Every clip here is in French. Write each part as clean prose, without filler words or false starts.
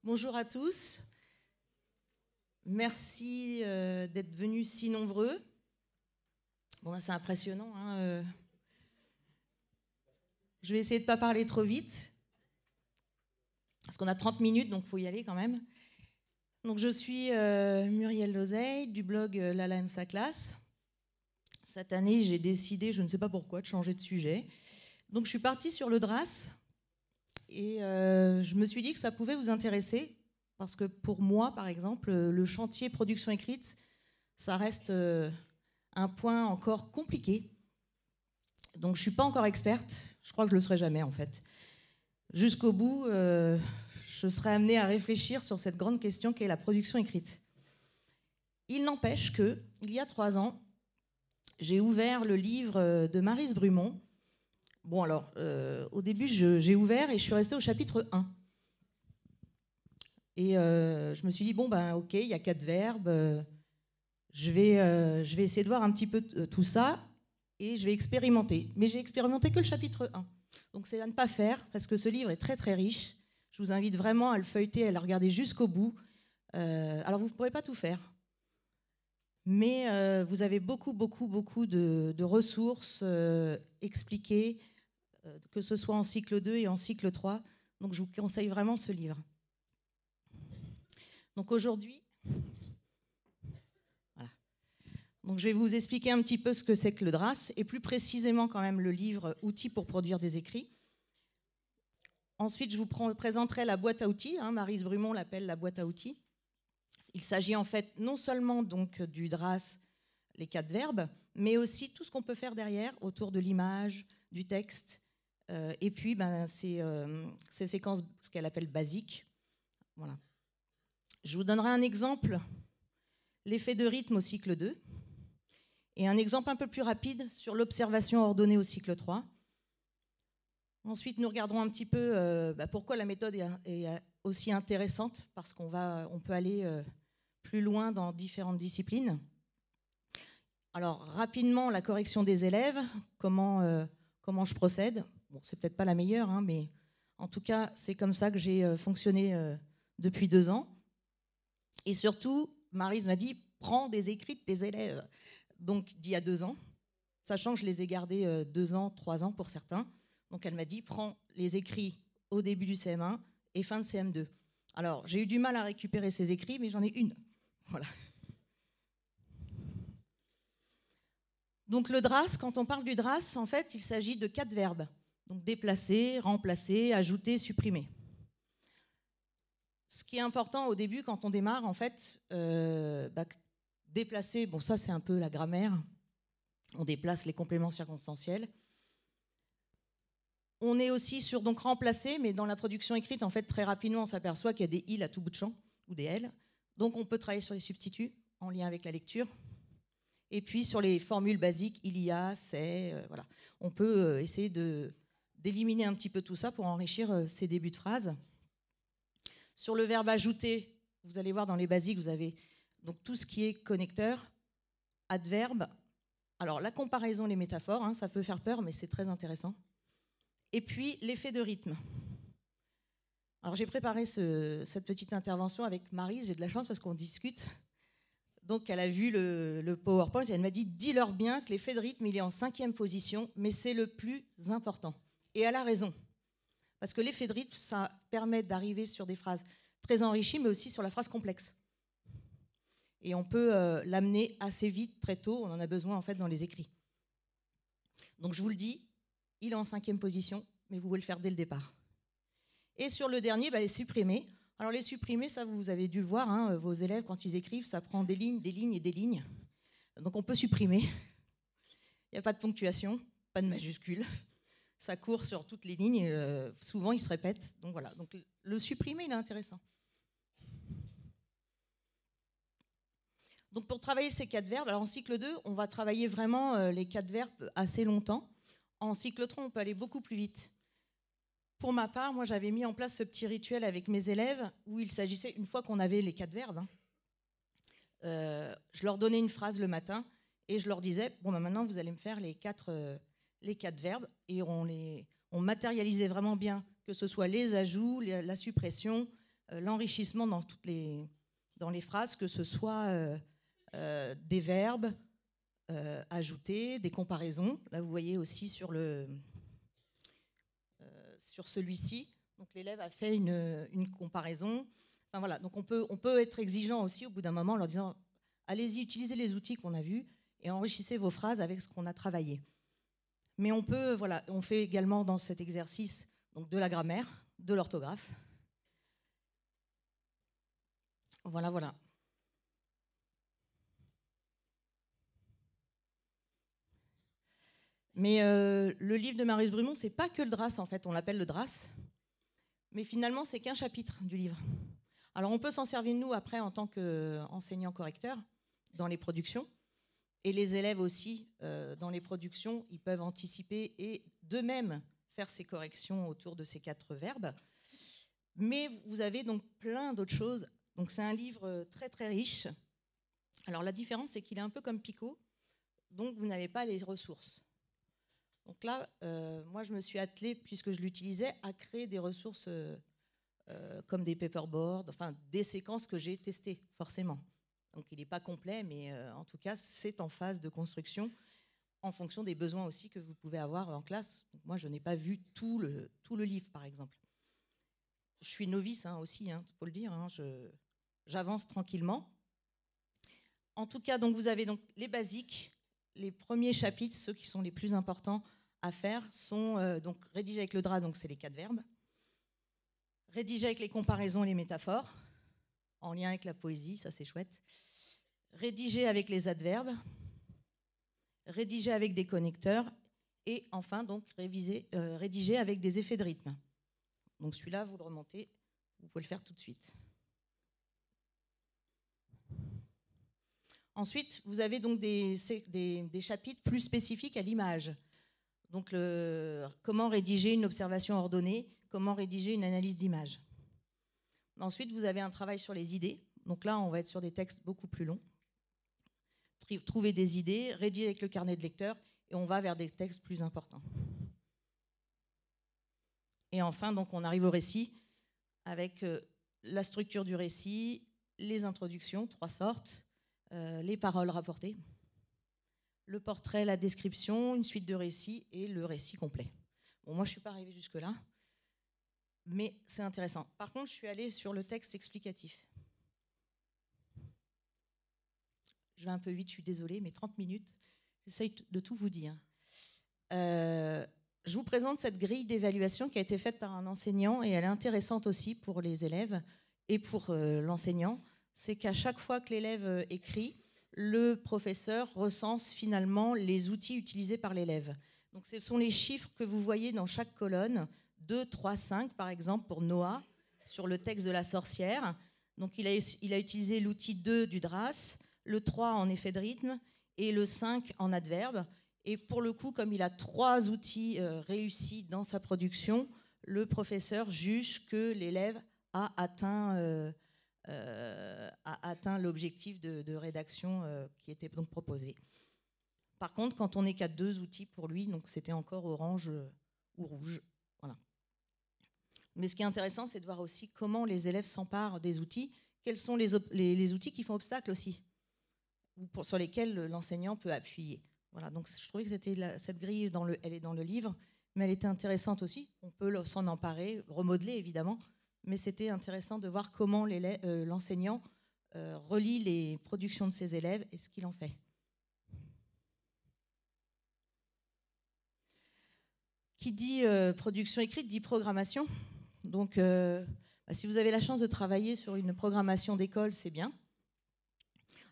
Bonjour à tous. Merci d'être venus si nombreux. Bon, c'est impressionnant, hein. Je vais essayer de ne pas parler trop vite, parce qu'on a 30 minutes, donc il faut y aller quand même. Donc, je suis Muriel Lozeille, du blog Lala aime sa classe. Cette année, j'ai décidé, je ne sais pas pourquoi, de changer de sujet. Donc, je suis partie sur le DRAS, et je me suis dit que ça pouvait vous intéresser, parce que pour moi, par exemple, le chantier production écrite, ça reste un point encore compliqué. Donc je ne suis pas encore experte, je crois que je ne le serai jamais en fait. Jusqu'au bout, je serai amenée à réfléchir sur cette grande question qu'est la production écrite. Il n'empêche que, il y a 3 ans, j'ai ouvert le livre de Maryse Brumont. Bon alors, au début, j'ai ouvert et je suis restée au chapitre 1. Et je me suis dit, bon ben ok, il y a 4 verbes, je vais essayer de voir un petit peu tout ça et je vais expérimenter. Mais j'ai expérimenté que le chapitre 1. Donc c'est à ne pas faire parce que ce livre est très très riche. Je vous invite vraiment à le feuilleter, à le regarder jusqu'au bout. Alors vous ne pourrez pas tout faire. Mais vous avez beaucoup de ressources expliquées, que ce soit en cycle 2 et en cycle 3. Donc je vous conseille vraiment ce livre. Donc aujourd'hui... Donc, je vais vous expliquer un petit peu ce que c'est que le DRAS, et plus précisément quand même le livre « Outils pour produire des écrits ». Ensuite, je vous présenterai la boîte à outils. Maryse Brumont l'appelle la boîte à outils. Il s'agit en fait non seulement donc du DRAS, les 4 verbes, mais aussi tout ce qu'on peut faire derrière, autour de l'image, du texte, et puis ces séquences, ce qu'elle appelle basiques. Voilà. Je vous donnerai un exemple, l'effet de rythme au cycle 2. Et un exemple un peu plus rapide sur l'observation ordonnée au cycle 3. Ensuite, nous regarderons un petit peu pourquoi la méthode est aussi intéressante, parce qu'on peut aller plus loin dans différentes disciplines. Alors, rapidement, la correction des élèves, comment je procède. Bon, c'est peut-être pas la meilleure, mais en tout cas, c'est comme ça que j'ai fonctionné depuis 2 ans. Et surtout, Maryse m'a dit, prends des écrits de tes élèves. Donc d'il y a 2 ans, sachant que je les ai gardés 2 ans, 3 ans pour certains. Donc elle m'a dit, prends les écrits au début du CM1 et fin de CM2. Alors j'ai eu du mal à récupérer ces écrits, mais j'en ai une. Voilà. Donc le DRAS, quand on parle du DRAS, en fait, il s'agit de 4 verbes. Donc déplacer, remplacer, ajouter, supprimer. Ce qui est important au début, quand on démarre, en fait, déplacer, bon ça c'est un peu la grammaire, on déplace les compléments circonstanciels. On est aussi sur donc remplacer, mais dans la production écrite, en fait, très rapidement, on s'aperçoit qu'il y a des il à tout bout de champ, ou des L. Donc on peut travailler sur les substituts en lien avec la lecture. Et puis sur les formules basiques, il y a, c'est, voilà. On peut essayer d'éliminer un petit peu tout ça pour enrichir ces débuts de phrases. Sur le verbe ajouter, vous allez voir dans les basiques, vous avez donc tout ce qui est connecteur, adverbe. Alors la comparaison, les métaphores, ça peut faire peur, mais c'est très intéressant. Et puis l'effet de rythme. Alors j'ai préparé cette petite intervention avec Maryse, j'ai de la chance parce qu'on discute. Donc elle a vu le PowerPoint et elle m'a dit, dis-leur bien que l'effet de rythme, il est en 5e position, mais c'est le plus important. Et elle a raison. Parce que l'effet de rythme, ça permet d'arriver sur des phrases très enrichies, mais aussi sur la phrase complexe. Et on peut l'amener assez vite, très tôt. On en a besoin, en fait, dans les écrits. Donc, je vous le dis, il est en 5e position, mais vous pouvez le faire dès le départ. Et sur le dernier, les supprimer. Alors, les supprimer, ça, vous avez dû le voir, vos élèves, quand ils écrivent, ça prend des lignes et des lignes. Donc, on peut supprimer. Il n'y a pas de ponctuation, pas de majuscule. Ça court sur toutes les lignes et souvent, il se répète. Donc, voilà. Donc, le supprimer, il est intéressant. Donc pour travailler ces 4 verbes, alors en cycle 2, on va travailler vraiment les 4 verbes assez longtemps. En cycle 3, on peut aller beaucoup plus vite. Pour ma part, moi j'avais mis en place ce petit rituel avec mes élèves où il s'agissait, une fois qu'on avait les 4 verbes, je leur donnais une phrase le matin et je leur disais, bon maintenant vous allez me faire les 4 verbes, et on matérialisait vraiment bien, que ce soit les ajouts, la suppression, l'enrichissement dans les phrases, que ce soit des verbes ajoutés, des comparaisons. Là, vous voyez aussi sur celui-ci, donc l'élève a fait une comparaison. Enfin, voilà. Donc on peut être exigeant aussi au bout d'un moment en leur disant allez-y, utilisez les outils qu'on a vus et enrichissez vos phrases avec ce qu'on a travaillé. Mais on fait également dans cet exercice donc de la grammaire, de l'orthographe. Voilà. Mais le livre de Marius Brumont, c'est pas que le DRAS en fait, on l'appelle le DRAS, mais finalement c'est qu'un chapitre du livre. Alors on peut s'en servir nous après en tant qu'enseignant correcteur dans les productions, et les élèves aussi dans les productions, ils peuvent anticiper et d'eux-mêmes faire ces corrections autour de ces 4 verbes. Mais vous avez donc plein d'autres choses. Donc c'est un livre très très riche. Alors la différence, c'est qu'il est un peu comme Pico, donc vous n'avez pas les ressources. Donc là, moi je me suis attelée, puisque je l'utilisais, à créer des ressources comme des paperboards, enfin des séquences que j'ai testées, forcément. Donc il n'est pas complet, mais en tout cas, c'est en phase de construction, en fonction des besoins aussi que vous pouvez avoir en classe. Donc moi, je n'ai pas vu tout le livre, par exemple. Je suis novice aussi, il faut le dire, j'avance tranquillement. En tout cas, donc, vous avez donc les basiques. Les premiers chapitres, ceux qui sont les plus importants à faire, sont donc rédigés avec le DRAS, donc c'est les 4 verbes. Rédigés avec les comparaisons et les métaphores, en lien avec la poésie, ça c'est chouette. Rédigés avec les adverbes. Rédigés avec des connecteurs. Et enfin, donc, rédigés avec des effets de rythme. Donc celui-là, vous le remontez, vous pouvez le faire tout de suite. Ensuite, vous avez donc des chapitres plus spécifiques à l'image. Donc, comment rédiger une observation ordonnée, comment rédiger une analyse d'image. Ensuite, vous avez un travail sur les idées. Donc là, on va être sur des textes beaucoup plus longs. Trouver des idées, rédiger avec le carnet de lecteur, et on va vers des textes plus importants. Et enfin, donc, on arrive au récit, avec la structure du récit, les introductions, 3 sortes, les paroles rapportées, le portrait, la description, une suite de récits et le récit complet. Bon, moi, je ne suis pas arrivée jusque-là, mais c'est intéressant. Par contre, je suis allée sur le texte explicatif. Je vais un peu vite, je suis désolée, mais 30 minutes, j'essaye de tout vous dire. Je vous présente cette grille d'évaluation qui a été faite par un enseignant, et elle est intéressante aussi pour les élèves et pour l'enseignant. C'est qu'à chaque fois que l'élève écrit, le professeur recense finalement les outils utilisés par l'élève. Donc ce sont les chiffres que vous voyez dans chaque colonne, 2, 3, 5 par exemple pour Noah, sur le texte de la sorcière. Donc il a utilisé l'outil 2 du DRAS, le 3 en effet de rythme et le 5 en adverbe. Et pour le coup, comme il a 3 outils réussis dans sa production, le professeur juge que l'élève a atteint l'objectif de rédaction qui était donc proposé. Par contre, quand on n'est qu'à 2 outils pour lui, donc c'était encore orange ou rouge. Voilà. Mais ce qui est intéressant, c'est de voir aussi comment les élèves s'emparent des outils. Quels sont les outils qui font obstacle aussi, ou sur lesquels l'enseignant peut appuyer. Voilà, donc je trouvais que cette grille, elle est dans le livre, mais elle était intéressante aussi. On peut s'en emparer, remodeler évidemment, mais c'était intéressant de voir comment l'enseignant relie les productions de ses élèves et ce qu'il en fait. Qui dit production écrite dit programmation. Donc, si vous avez la chance de travailler sur une programmation d'école, c'est bien.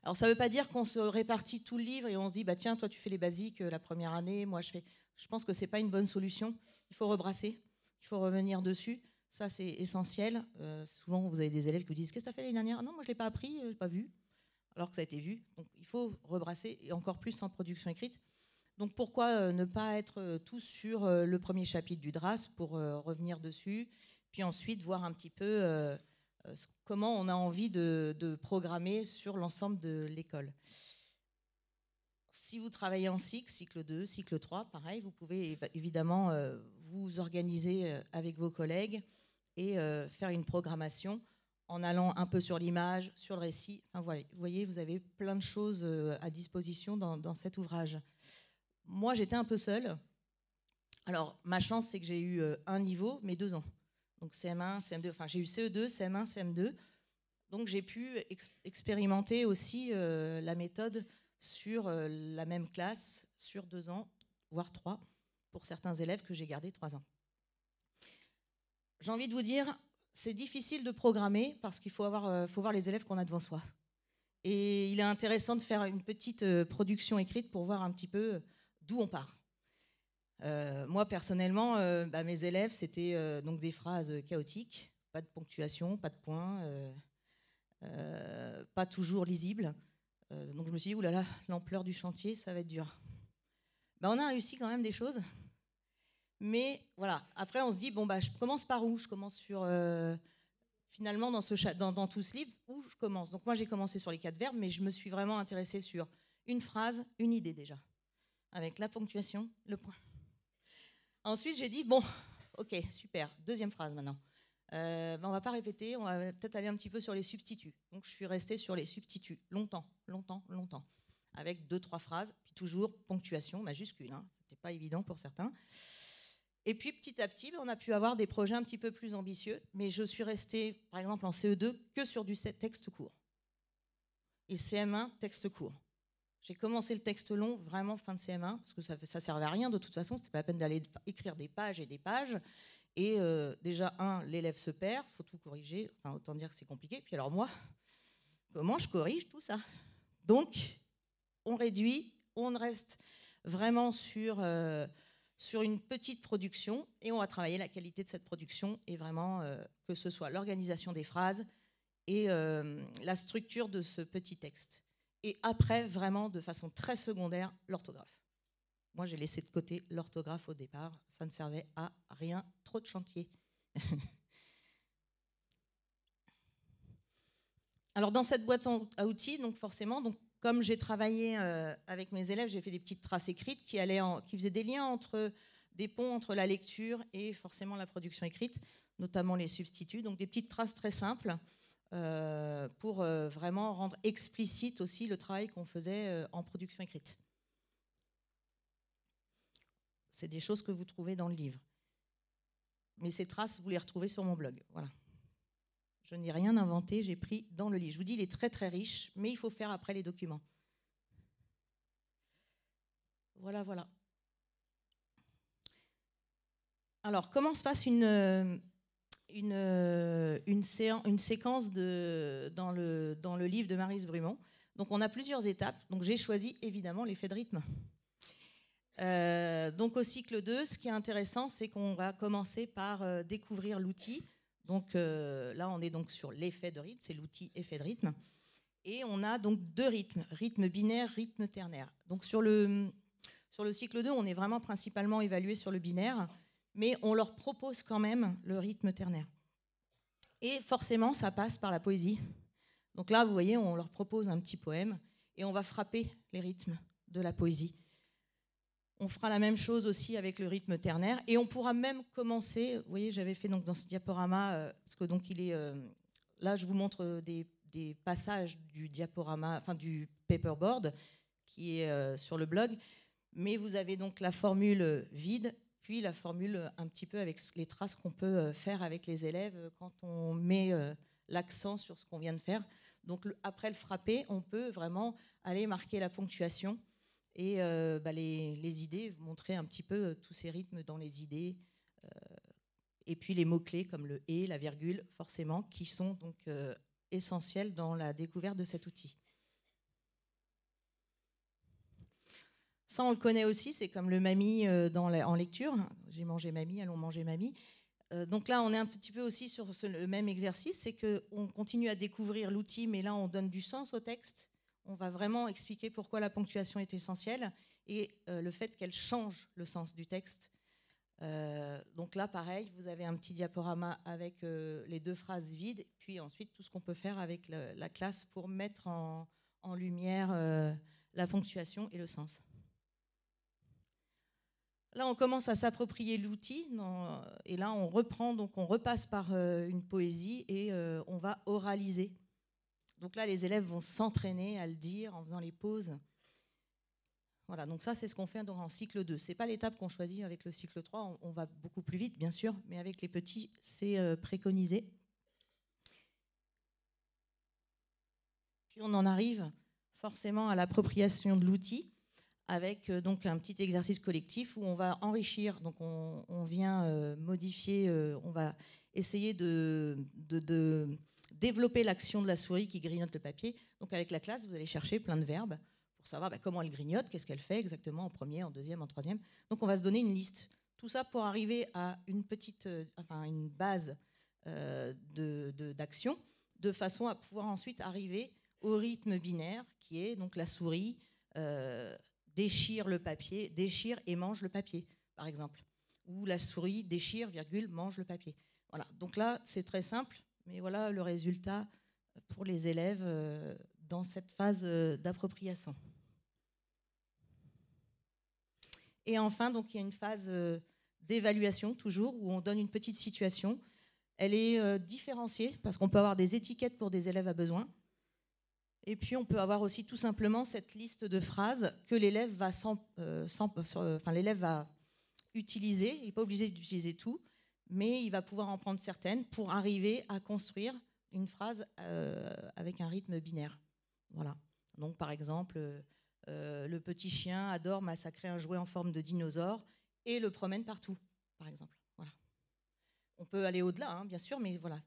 Alors, ça ne veut pas dire qu'on se répartit tout le livre et on se dit, bah, tiens, toi, tu fais les basiques la première année, moi, je fais... Je pense que ce n'est pas une bonne solution. Il faut rebrasser, il faut revenir dessus. Ça, c'est essentiel. Souvent, vous avez des élèves qui vous disent, qu'est-ce que tu as fait l'année dernière? Non, moi, je ne l'ai pas appris, je ne l'ai pas vu, alors que ça a été vu. Donc, il faut rebrasser, et encore plus en production écrite. Donc, pourquoi ne pas être tous sur le premier chapitre du DRAS pour revenir dessus, puis ensuite voir un petit peu... comment on a envie de programmer sur l'ensemble de l'école. Si vous travaillez en cycle 2, cycle 3, pareil, vous pouvez évidemment vous organiser avec vos collègues et faire une programmation en allant un peu sur l'image, sur le récit. Enfin, voilà, vous voyez, vous avez plein de choses à disposition dans cet ouvrage. Moi, j'étais un peu seule. Alors, ma chance, c'est que j'ai eu un niveau, mais 2 ans. Donc CM1, CM2, enfin j'ai eu CE2, CM1, CM2. Donc j'ai pu expérimenter aussi la méthode sur la même classe, sur 2 ans, voire 3, pour certains élèves que j'ai gardés 3 ans. J'ai envie de vous dire, c'est difficile de programmer parce qu'il faut voir les élèves qu'on a devant soi. Et il est intéressant de faire une petite production écrite pour voir un petit peu d'où on part. Moi, personnellement, mes élèves, c'était donc des phrases chaotiques, pas de ponctuation, pas de points, pas toujours lisibles. Donc je me suis dit, oulala, l'ampleur du chantier, ça va être dur. On a réussi quand même des choses. Mais voilà, après on se dit, je commence par où? Je commence sur, finalement, dans tout ce livre, où je commence? Donc moi, j'ai commencé sur les 4 verbes, mais je me suis vraiment intéressée sur une phrase, une idée déjà, avec la ponctuation, le point. Ensuite, j'ai dit, ok, super, deuxième phrase maintenant. On va pas répéter, on va peut-être aller un petit peu sur les substituts. Donc, je suis restée sur les substituts, longtemps, avec 2-3 phrases, puis toujours ponctuation majuscule. C'était pas évident pour certains. Et puis, petit à petit, on a pu avoir des projets un petit peu plus ambitieux, mais je suis restée, par exemple, en CE2, que sur du texte court. Et CM1, texte court. J'ai commencé le texte long vraiment fin de CM1, parce que ça servait à rien de toute façon, c'était pas la peine d'aller écrire des pages et des pages. Et déjà, l'élève se perd, il faut tout corriger, enfin autant dire que c'est compliqué. Puis alors moi, comment je corrige tout ça? Donc, on réduit, on reste vraiment sur une petite production et on va travailler la qualité de cette production et vraiment que ce soit l'organisation des phrases et la structure de ce petit texte. Et après, vraiment, de façon très secondaire, l'orthographe. Moi, j'ai laissé de côté l'orthographe au départ. Ça ne servait à rien. Trop de chantier. Alors, dans cette boîte à outils, donc forcément, comme j'ai travaillé avec mes élèves, j'ai fait des petites traces écrites qui faisaient des liens des ponts entre la lecture et forcément la production écrite, notamment les substituts. Donc, des petites traces très simples. Pour vraiment rendre explicite aussi le travail qu'on faisait en production écrite. C'est des choses que vous trouvez dans le livre. Mais ces traces, vous les retrouvez sur mon blog. Voilà. Je n'ai rien inventé, j'ai pris dans le livre. Je vous dis, il est très très riche, mais il faut faire après les documents. Voilà, voilà. Alors, comment se passe une séquence dans le livre de Maryse Brumont? Donc, on a plusieurs étapes. Donc, j'ai choisi évidemment l'effet de rythme. Donc, au cycle 2, ce qui est intéressant, c'est qu'on va commencer par découvrir l'outil. Donc, là, on est donc sur l'effet de rythme, c'est l'outil effet de rythme. Et on a donc 2 rythmes, rythme binaire, rythme ternaire. Donc, sur le cycle 2, on est vraiment principalement évalué sur le binaire, mais on leur propose quand même le rythme ternaire. Et forcément, ça passe par la poésie. Donc là, vous voyez, on leur propose un petit poème et on va frapper les rythmes de la poésie. On fera la même chose aussi avec le rythme ternaire et on pourra même commencer. Vous voyez, j'avais fait donc dans ce diaporama, parce que donc il est là, je vous montre des passages du diaporama, enfin du paperboard qui est sur le blog. Mais vous avez donc la formule vide, puis la formule un petit peu avec les traces qu'on peut faire avec les élèves quand on met l'accent sur ce qu'on vient de faire. Donc après le frappé, on peut vraiment aller marquer la ponctuation et les idées, montrer un petit peu tous ces rythmes dans les idées. Et puis les mots-clés comme le « et », la virgule, forcément, qui sont donc essentiels dans la découverte de cet outil. Ça, on le connaît aussi, c'est comme le mamie en lecture. J'ai mangé mamie, allons manger mamie. Donc là, on est un petit peu aussi sur le même exercice, c'est qu'on continue à découvrir l'outil, mais là, on donne du sens au texte. On va vraiment expliquer pourquoi la ponctuation est essentielle et le fait qu'elle change le sens du texte. Donc là, pareil, vous avez un petit diaporama avec les 2 phrases vides, puis ensuite tout ce qu'on peut faire avec la classe pour mettre en lumière la ponctuation et le sens. Là, on commence à s'approprier l'outil, et là, on reprend, donc on repasse par une poésie et on va oraliser. Donc là, les élèves vont s'entraîner à le dire en faisant les pauses. Voilà, donc ça, c'est ce qu'on fait en cycle 2. Ce n'est pas l'étape qu'on choisit avec le cycle 3. On va beaucoup plus vite, bien sûr, mais avec les petits, c'est préconisé. Puis on en arrive forcément à l'appropriation de l'outil, avec donc un petit exercice collectif où on va enrichir. Donc on vient modifier, on va essayer de développer l'action de la souris qui grignote le papier. Donc avec la classe, vous allez chercher plein de verbes pour savoir comment elle grignote, qu'est-ce qu'elle fait exactement en premier, en deuxième, en troisième. Donc on va se donner une liste. Tout ça pour arriver à une base d'action, de façon à pouvoir ensuite arriver au rythme binaire qui est donc la souris déchire le papier, déchire et mange le papier, par exemple. Ou la souris déchire, virgule, mange le papier. Voilà. Donc là, c'est très simple, mais voilà le résultat pour les élèves dans cette phase d'appropriation. Et enfin, donc, il y a une phase d'évaluation, toujours, où on donne une petite situation. Elle est différenciée, parce qu'on peut avoir des étiquettes pour des élèves à besoin. Et puis, on peut avoir aussi tout simplement cette liste de phrases que l'élève va, va utiliser. Il n'est pas obligé d'utiliser tout, mais il va pouvoir en prendre certaines pour arriver à construire une phrase avec un rythme binaire. Voilà. Donc, par exemple, le petit chien adore massacrer un jouet en forme de dinosaure et le promène partout, par exemple. Voilà. On peut aller au-delà, hein, bien sûr, mais voilà.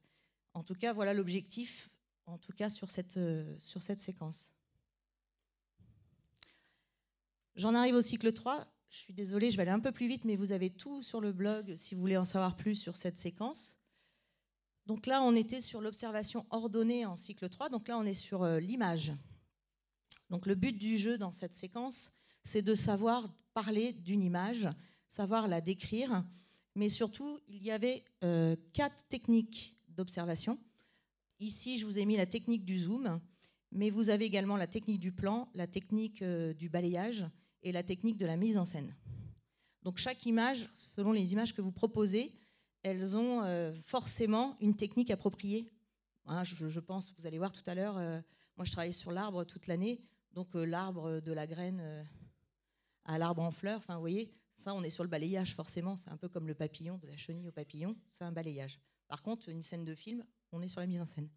En tout cas, voilà l'objectif, en tout cas sur cette séquence. J'en arrive au cycle 3. Je suis désolée, je vais aller un peu plus vite, mais vous avez tout sur le blog si vous voulez en savoir plus sur cette séquence. Donc là, on était sur l'observation ordonnée en cycle 3. Donc là, on est sur l'image. Donc le but du jeu dans cette séquence, c'est de savoir parler d'une image, savoir la décrire, mais surtout, il y avait 4 techniques d'observation. Ici, je vous ai mis la technique du zoom, mais vous avez également la technique du plan, la technique du balayage et la technique de la mise en scène. Donc chaque image, selon les images que vous proposez, elles ont forcément une technique appropriée. Hein, je pense, vous allez voir tout à l'heure, moi je travaille sur l'arbre toute l'année, donc l'arbre de la graine à l'arbre en fleurs, enfin vous voyez, ça on est sur le balayage forcément, c'est un peu comme le papillon, de la chenille au papillon, c'est un balayage. Par contre, une scène de film, on est sur la mise en scène.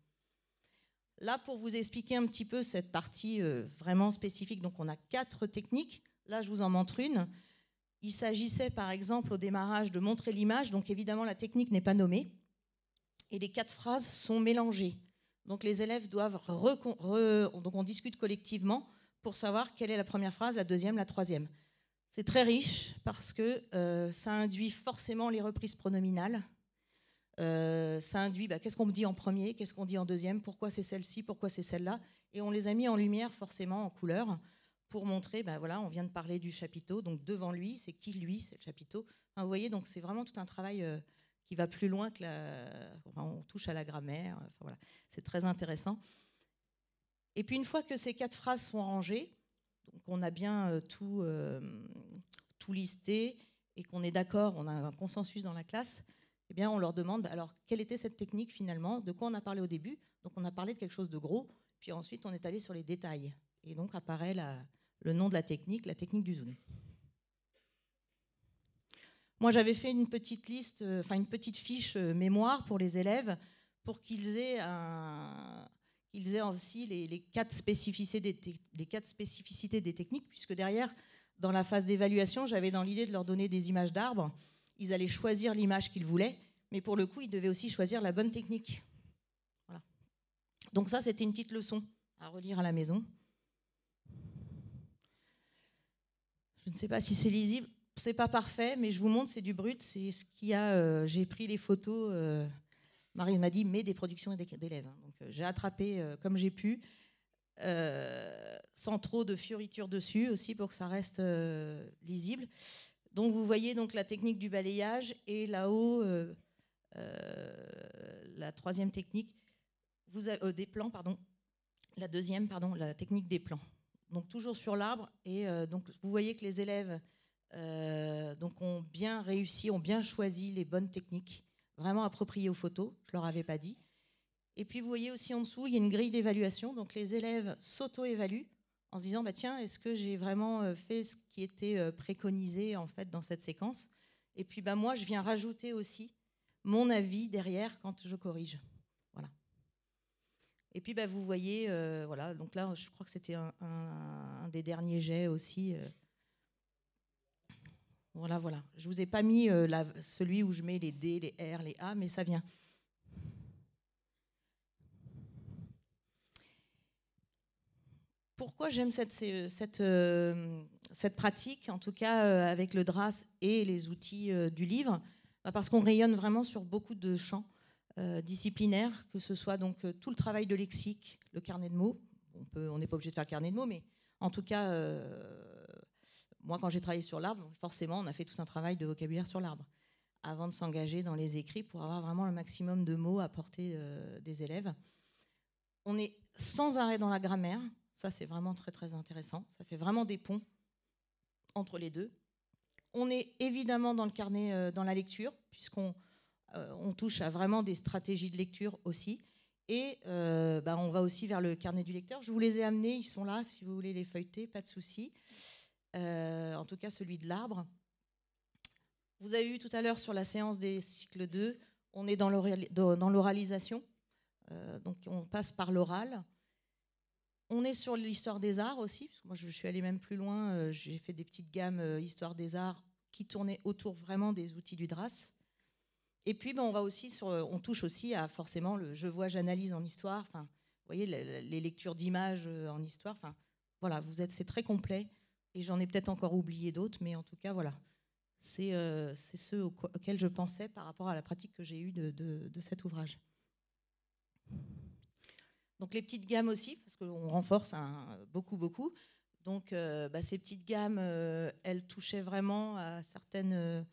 Là, pour vous expliquer un petit peu cette partie vraiment spécifique, donc on a 4 techniques, là je vous en montre une. Il s'agissait par exemple au démarrage de montrer l'image, donc évidemment la technique n'est pas nommée, et les 4 phrases sont mélangées. Donc les élèves doivent, donc on discute collectivement pour savoir quelle est la première phrase, la deuxième, la troisième. C'est très riche parce que ça induit forcément les reprises pronominales. Ça induit qu'est-ce qu'on me dit en premier, qu'est-ce qu'on dit en deuxième, pourquoi c'est celle-ci, pourquoi c'est celle-là. Et on les a mis en lumière forcément, en couleur, pour montrer, voilà, on vient de parler du chapiteau, donc devant lui, c'est qui lui, c'est le chapiteau. Enfin, vous voyez, donc c'est vraiment tout un travail qui va plus loin que on touche à la grammaire. Enfin, voilà, c'est très intéressant. Et puis une fois que ces 4 phrases sont rangées, donc on a bien tout listé et qu'on est d'accord, on a un consensus dans la classe, eh bien on leur demande alors quelle était cette technique finalement, de quoi on a parlé au début. Donc on a parlé de quelque chose de gros, puis ensuite on est allé sur les détails. Et donc apparaît le nom de la technique du zoom. Moi, j'avais fait une petite liste, une petite fiche mémoire pour les élèves, pour qu'ils aient aussi les 4 spécificités des techniques, puisque derrière, dans la phase d'évaluation, j'avais dans l'idée de leur donner des images d'arbres. Ils allaient choisir l'image qu'ils voulaient, mais pour le coup, ils devaient aussi choisir la bonne technique. Voilà. Donc ça, c'était une petite leçon à relire à la maison. Je ne sais pas si c'est lisible. C'est pas parfait, mais je vous montre, c'est du brut. C'est ce qu'il y a. J'ai pris les photos. Marie m'a dit, mets des productions d'élèves. Donc j'ai attrapé comme j'ai pu, sans trop de fioritures dessus aussi pour que ça reste lisible. Donc vous voyez donc la technique du balayage et là-haut la troisième technique des plans, pardon. La deuxième, pardon, la technique des plans. Donc toujours sur l'arbre et donc vous voyez que les élèves Donc ont bien réussi, ont bien choisi les bonnes techniques, vraiment appropriées aux photos, je ne leur avais pas dit. Et puis vous voyez aussi en dessous, il y a une grille d'évaluation, donc les élèves s'auto-évaluent en se disant bah, tiens, est-ce que j'ai vraiment fait ce qui était préconisé en fait dans cette séquence? Et puis bah, moi, je viens rajouter aussi mon avis derrière quand je corrige. Voilà. Et puis bah, vous voyez, voilà, donc là, je crois que c'était un des derniers jets aussi. Voilà, voilà. Je vous ai pas mis celui où je mets les D, les R, les A, mais ça vient. Pourquoi j'aime cette pratique, en tout cas avec le DRAS et les outils du livre? Parce qu'on rayonne vraiment sur beaucoup de champs disciplinaires, que ce soit donc tout le travail de lexique, le carnet de mots. On n'est pas obligé de faire le carnet de mots, mais en tout cas, moi quand j'ai travaillé sur l'arbre, forcément on a fait tout un travail de vocabulaire sur l'arbre avant de s'engager dans les écrits pour avoir vraiment le maximum de mots à portée des élèves. On est sans arrêt dans la grammaire. Ça, c'est vraiment très, très intéressant. Ça fait vraiment des ponts entre les deux. On est évidemment dans le carnet, dans la lecture, puisqu'on on touche à vraiment des stratégies de lecture aussi. Et on va aussi vers le carnet du lecteur. Je vous les ai amenés, ils sont là, si vous voulez les feuilleter, pas de souci. En tout cas, celui de l'arbre. Vous avez vu tout à l'heure sur la séance des cycles 2, on est dans l'oralisation. Donc on passe par l'oral. On est sur l'histoire des arts aussi, parce que moi je suis allée même plus loin, j'ai fait des petites gammes histoire des arts qui tournaient autour vraiment des outils du DRAS. Et puis on va aussi on touche aussi à forcément le je vois, j'analyse en histoire, enfin, vous voyez les lectures d'images en histoire, enfin voilà, c'est très complet et j'en ai peut-être encore oublié d'autres, mais en tout cas voilà, c'est ceux auxquels je pensais par rapport à la pratique que j'ai eue de cet ouvrage. Donc les petites gammes aussi, parce qu'on renforce beaucoup. Donc ces petites gammes, elles touchaient vraiment à certaines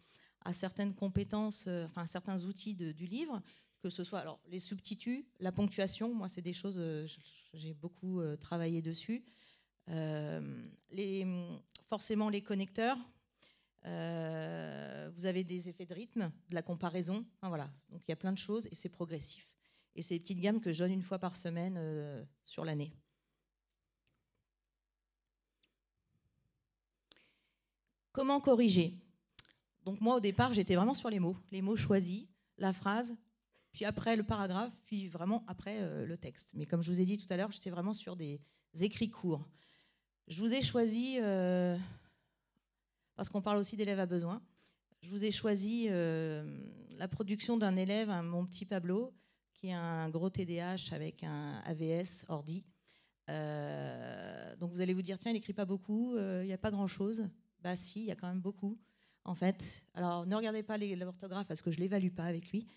compétences, à certains outils du livre, que ce soit alors, les substituts, la ponctuation, moi c'est des choses, j'ai beaucoup travaillé dessus. Forcément les connecteurs, vous avez des effets de rythme, de la comparaison, enfin, voilà. Donc il y a plein de choses et c'est progressif. Et c'est des petites gammes que je donne une fois par semaine sur l'année. Comment corriger? Donc moi, au départ, j'étais vraiment sur les mots choisis, la phrase, puis après le paragraphe, puis vraiment après le texte. Mais comme je vous ai dit tout à l'heure, j'étais vraiment sur des écrits courts. Je vous ai choisi, parce qu'on parle aussi d'élèves à besoin, je vous ai choisi la production d'un élève, mon petit Pablo, qui a un gros TDAH avec un AVS ordi. Donc vous allez vous dire, tiens, il n'écrit pas beaucoup, il n'y a pas grand-chose. Bah si, il y a quand même beaucoup, en fait. Alors ne regardez pas l'orthographe parce que je ne l'évalue pas avec lui.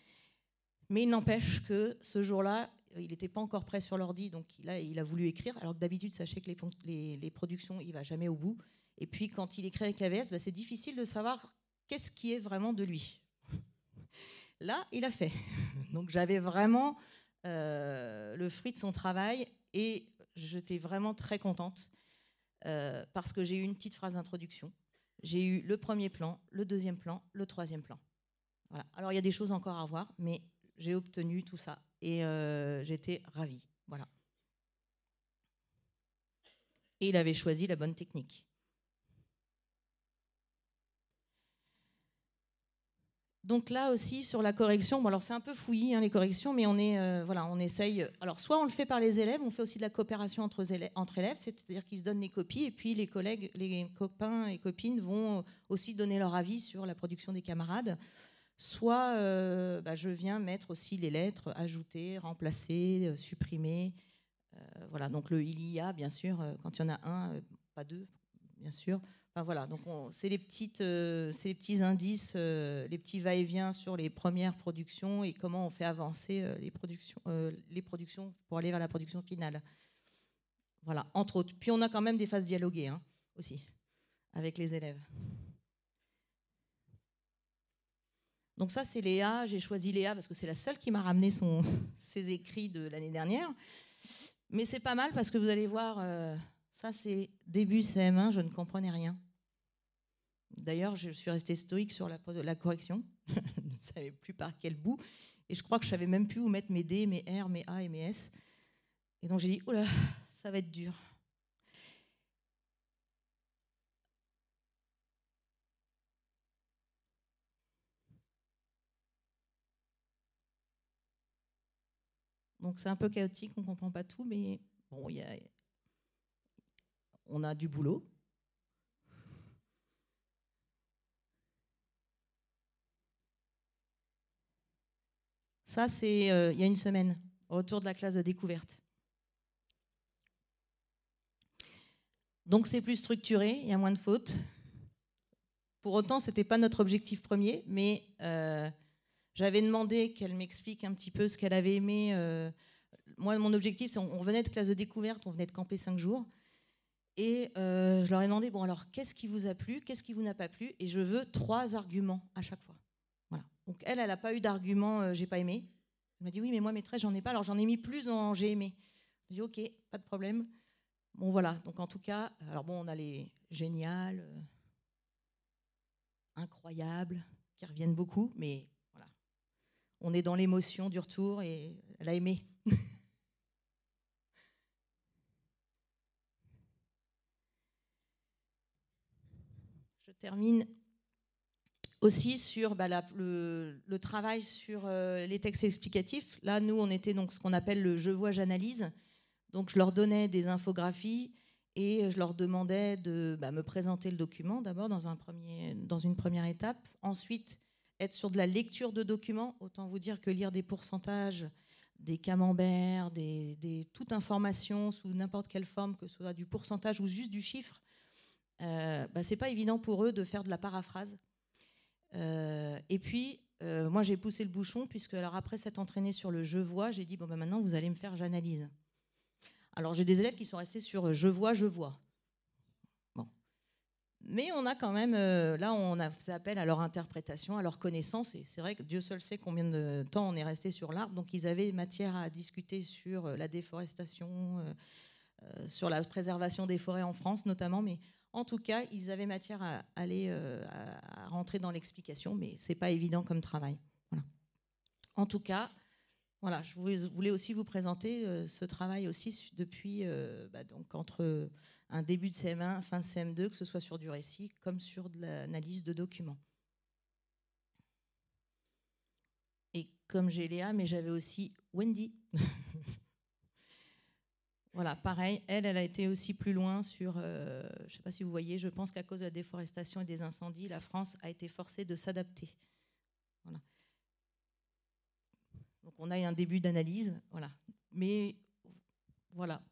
Mais il n'empêche que ce jour-là, il n'était pas encore prêt sur l'ordi, donc il a voulu écrire. Alors que d'habitude, sachez que les productions, il ne va jamais au bout. Et puis quand il écrit avec l'AVS, c'est difficile de savoir qu'est-ce qui est vraiment de lui. Là, il a fait. Donc j'avais vraiment le fruit de son travail et j'étais vraiment très contente parce que j'ai eu une petite phrase d'introduction. J'ai eu le premier plan, le deuxième plan, le troisième plan. Voilà. Alors il y a des choses encore à voir, mais j'ai obtenu tout ça et j'étais ravie. Voilà. Et il avait choisi la bonne technique. Donc là aussi sur la correction, bon alors c'est un peu fouillis les corrections, mais on essaye. Alors soit on le fait par les élèves, on fait aussi de la coopération entre élèves, c'est-à-dire qu'ils se donnent les copies et puis les collègues, les copains et copines vont aussi donner leur avis sur la production des camarades. Soit je viens mettre aussi les lettres, ajouter, remplacer, supprimer. Voilà, donc le il y a bien sûr quand il y en a un, pas deux, bien sûr. Enfin, voilà, donc c'est les petits indices, les petits va-et-vient sur les premières productions et comment on fait avancer les productions pour aller vers la production finale. Voilà, entre autres. Puis on a quand même des phases dialoguées aussi avec les élèves. Donc ça, c'est Léa. J'ai choisi Léa parce que c'est la seule qui m'a ramené ses écrits de l'année dernière. Mais c'est pas mal parce que vous allez voir, ça c'est début CM1, je ne comprenais rien. D'ailleurs, je suis restée stoïque sur la correction. Je ne savais plus par quel bout. Et je crois que je ne savais même plus où mettre mes D, mes R, mes A et mes S. Et donc j'ai dit, oula, ça va être dur. Donc c'est un peu chaotique, on ne comprend pas tout, mais bon, on a du boulot. Ça, c'est il y a une semaine, au retour de la classe de découverte. Donc c'est plus structuré, il y a moins de fautes. Pour autant, ce n'était pas notre objectif premier, mais j'avais demandé qu'elle m'explique un petit peu ce qu'elle avait aimé. Moi, mon objectif, c'est on venait de classe de découverte, on venait de camper 5 jours. Et je leur ai demandé, bon alors, qu'est-ce qui vous a plu, qu'est-ce qui vous n'a pas plu? Et je veux 3 arguments à chaque fois. Voilà. Donc elle n'a pas eu d'argument, j'ai pas aimé. Elle m'a dit, oui, mais moi, maîtresse, j'en ai pas. Alors j'en ai mis plus en j'ai aimé. J'ai dit, ok, pas de problème. Bon, voilà. Donc en tout cas, alors bon, on a les géniales, incroyables, qui reviennent beaucoup, mais voilà. On est dans l'émotion du retour et elle a aimé. Je termine aussi sur le travail sur les textes explicatifs. Là, nous, on était donc ce qu'on appelle le je vois, j'analyse. Donc, je leur donnais des infographies et je leur demandais de me présenter le document d'abord dans une première étape. Ensuite, être sur de la lecture de documents. Autant vous dire que lire des pourcentages, des camemberts, toute information sous n'importe quelle forme, que ce soit du pourcentage ou juste du chiffre, c'est pas évident pour eux de faire de la paraphrase. Et puis, moi, j'ai poussé le bouchon, puisque alors après s'être entraîné sur le je vois, j'ai dit, bon, maintenant, vous allez me faire j'analyse. Alors, j'ai des élèves qui sont restés sur je vois, je vois. Bon. Mais on a quand même, là, on a fait appel à leur interprétation, à leur connaissance. Et c'est vrai que Dieu seul sait combien de temps on est resté sur l'arbre. Donc, ils avaient matière à discuter sur la déforestation, sur la préservation des forêts en France, notamment. Mais en tout cas, ils avaient matière à aller à rentrer dans l'explication. Mais ce n'est pas évident comme travail. Voilà. En tout cas, voilà, je voulais aussi vous présenter ce travail aussi depuis donc entre un début de CM1, fin de CM2, que ce soit sur du récit comme sur de l'analyse de documents. Et comme j'ai Léa, mais j'avais aussi Wendy. Voilà, pareil, elle a été aussi plus loin sur, je ne sais pas si vous voyez, je pense qu'à cause de la déforestation et des incendies, la France a été forcée de s'adapter. Voilà. Donc on a eu un début d'analyse, voilà. Mais voilà.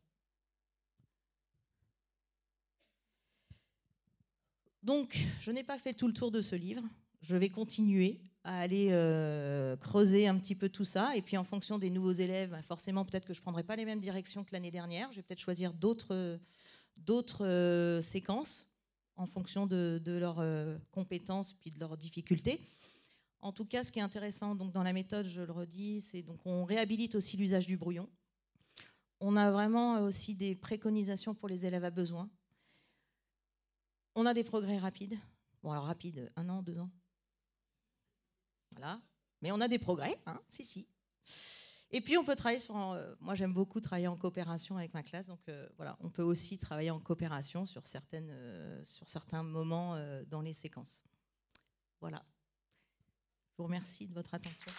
Donc, je n'ai pas fait tout le tour de ce livre. Je vais continuer à aller creuser un petit peu tout ça. Et puis, en fonction des nouveaux élèves, forcément, peut-être que je ne prendrai pas les mêmes directions que l'année dernière. Je vais peut-être choisir d'autres séquences en fonction de leurs compétences puis de leurs difficultés. En tout cas, ce qui est intéressant donc, dans la méthode, je le redis, c'est qu'on réhabilite aussi l'usage du brouillon. On a vraiment aussi des préconisations pour les élèves à besoin. On a des progrès rapides. Bon, alors rapide, 1 an, 2 ans. Voilà. Mais on a des progrès, hein, si. Et puis, on peut travailler sur... moi, j'aime beaucoup travailler en coopération avec ma classe. Donc, voilà, on peut aussi travailler en coopération sur certains moments dans les séquences. Voilà. Je vous remercie de votre attention.